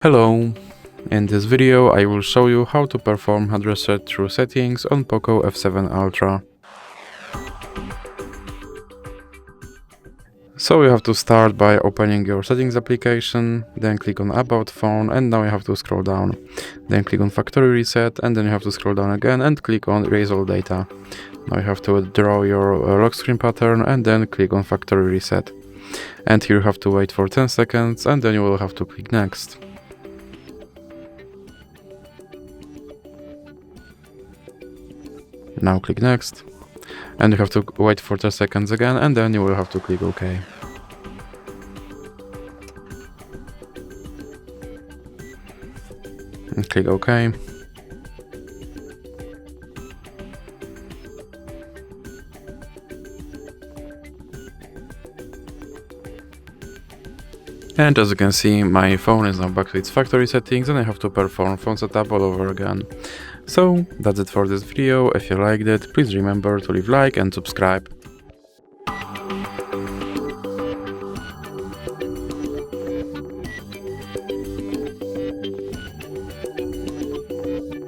Hello! In this video I will show you how to perform hard reset through settings on POCO F7 Ultra. So you have to start by opening your settings application, then click on About Phone, and now you have to scroll down. Then click on Factory Reset, and then you have to scroll down again and click on Erase All Data. Now you have to draw your lock screen pattern and then click on Factory Reset. And here you have to wait for 10 seconds and then you will have to click Next. Now click Next, and you have to wait for 10 seconds again, and then you will have to click OK. And click OK. And as you can see, my phone is now back to its factory settings and I have to perform phone setup all over again. So that's it for this video. If you liked it, please remember to leave a like and subscribe.